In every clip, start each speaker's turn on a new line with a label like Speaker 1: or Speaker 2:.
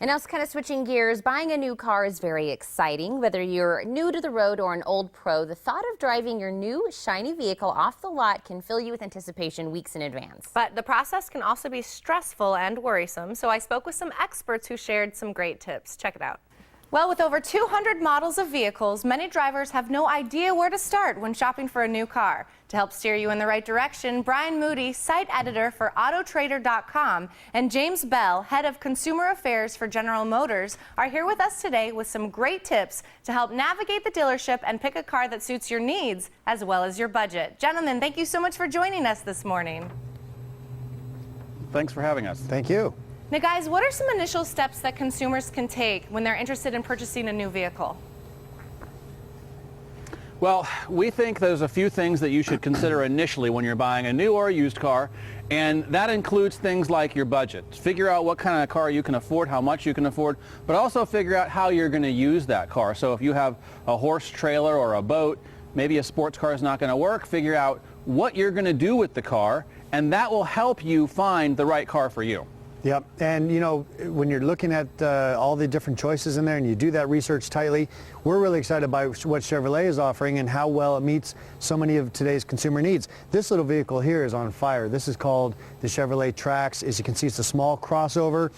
Speaker 1: And now, kind of switching gears, buying a new car is very exciting. Whether you're new to the road or an old pro, the thought of driving your new shiny vehicle off the lot can fill you with anticipation weeks in advance.
Speaker 2: But the process can also be stressful and worrisome, so I spoke with some experts who shared some great tips. Check it out. Well, with over 200 models of vehicles, many drivers have no idea where to start when shopping for a new car. To help steer you in the right direction, Brian Moody, site editor for Autotrader.com, and James Bell, head of consumer affairs for General Motors, are here with us today with some great tips to help navigate the dealership and pick a car that suits your needs as well as your budget. Gentlemen, thank you so much for joining us this morning.
Speaker 3: Thanks for having us.
Speaker 4: Thank you.
Speaker 2: Now, guys, what are some initial steps that consumers can take when they're interested in purchasing a new vehicle?
Speaker 3: Well, we think there's a few things that you should consider initially when you're buying a new or a used car, and that includes things like your budget. Figure out what kind of car you can afford, how much you can afford, but also figure out how you're going to use that car. So if you have a horse trailer or a boat, maybe a sports car is not going to work, figure out what you're going to do with the car, and that will help you find the right car for you.
Speaker 4: Yep, and you know, when you're looking at all the different choices in there and you do that research tightly, we're really excited by what Chevrolet is offering and how well it meets so many of today's consumer needs. This little vehicle here is on fire. This is called the Chevrolet Trax. As you can see, it's a small crossover,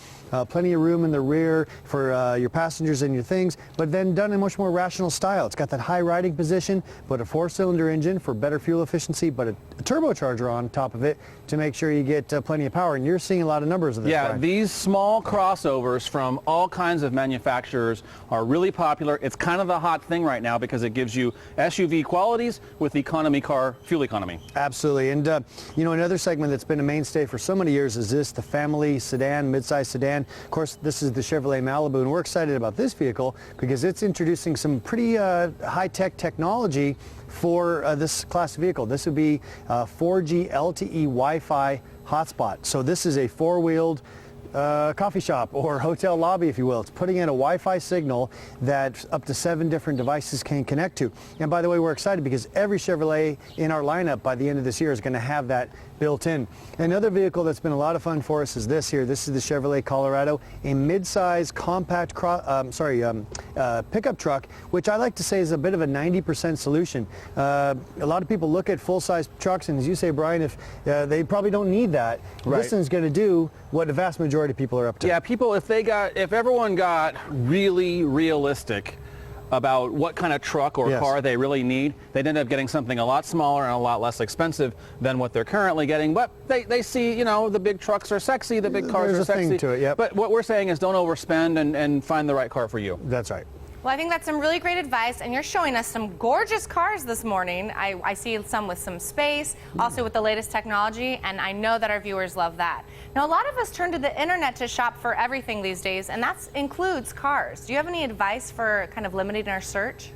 Speaker 4: plenty of room in the rear for your passengers and your things, but then done in a much more rational style. It's got that high riding position, but a 4-cylinder engine for better fuel efficiency, but a turbocharger on top of it to make sure you get plenty of power. And you're seeing a lot of numbers of this.
Speaker 3: Yeah,
Speaker 4: Brian.
Speaker 3: these small crossovers from all kinds of manufacturers are really popular. It's kind of the hot thing right now because it gives you SUV qualities with economy car fuel economy.
Speaker 4: Absolutely. And you know, another segment that's been a mainstay for so many years is the family sedan, midsize sedan. Of course, this is the Chevrolet Malibu, and we're excited about this vehicle because it's introducing some pretty high-tech technology for this class of vehicle. This would be 4G LTE Wi-Fi hotspot. So this is a four-wheeled coffee shop or hotel lobby, if you will. It's putting in a Wi-Fi signal that up to 7 different devices can connect to. And by the way, we're excited because every Chevrolet in our lineup by the end of this year is going to have that built in. Another vehicle that's been a lot of fun for us is this here. This is the Chevrolet Colorado, a mid-size compact pickup truck, which I like to say is a bit of a 90% solution. A lot of people look at full-size trucks, and as you say, Brian, if they probably don't need that,
Speaker 3: right,
Speaker 4: this one's going to do what the vast majority of people are up to.
Speaker 3: Yeah, people, if everyone got really realistic about what kind of truck or car they really need, they'd end up getting something a lot smaller and a lot less expensive than what they're currently getting. But they see, you know, the big trucks are sexy, the big cars are sexy.
Speaker 4: There's a thing to it, yep.
Speaker 3: But what we're saying is don't overspend and find the right car for you.
Speaker 4: That's right.
Speaker 2: Well, I think that's some really great advice, and you're showing us some gorgeous cars this morning. I see some with some space, also with the latest technology, and I know that our viewers love that. Now, a lot of us turn to the internet to shop for everything these days, and that includes cars. Do you have any advice for kind of limiting our search?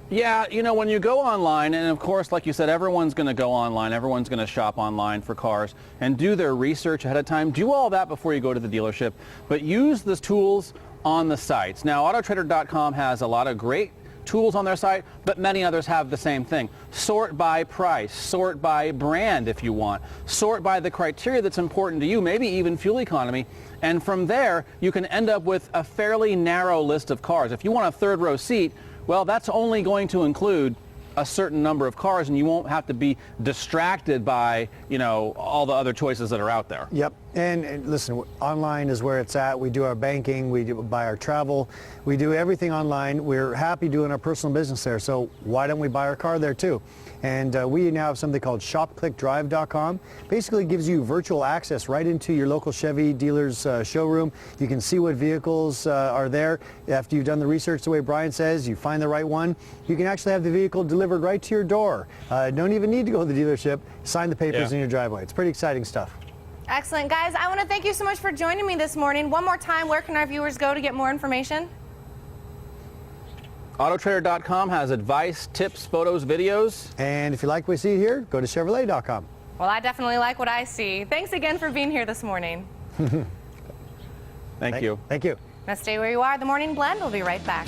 Speaker 3: Yeah, you know, when you go online, and of course, like you said, everyone's going to go online, everyone's going to shop online for cars and do their research ahead of time. Do all that before you go to the dealership, but use the tools on the sites. Now, Autotrader.com has a lot of great tools on their site, but many others have the same thing. Sort by price, sort by brand if you want, sort by the criteria that's important to you, maybe even fuel economy, and from there you can end up with a fairly narrow list of cars. If you want a third row seat, well, that's only going to include a certain number of cars, and you won't have to be distracted by, you know, all the other choices that are out there.
Speaker 4: Yep. And listen, online is where it's at. We do our banking, we buy our travel, we do everything online. We're happy doing our personal business there, so why don't we buy our car there too? And we now have something called shopclickdrive.com. Basically gives you virtual access right into your local Chevy dealer's showroom. You can see what vehicles are there. After you've done the research the way Brian says, you find the right one, you can actually have the vehicle delivered right to your door. Don't even need to go to the dealership, sign the papers in your driveway. It's pretty exciting stuff.
Speaker 2: Excellent. Guys, I want to thank you so much for joining me this morning. One more time, where can our viewers go to get more information?
Speaker 3: Autotrader.com has advice, tips, photos, videos.
Speaker 4: And if you like what you see here, go to Chevrolet.com.
Speaker 2: Well, I definitely like what I see. Thanks again for being here this morning.
Speaker 3: Thank you.
Speaker 4: Thank you.
Speaker 2: Now stay where you are. The Morning Blend will be right back.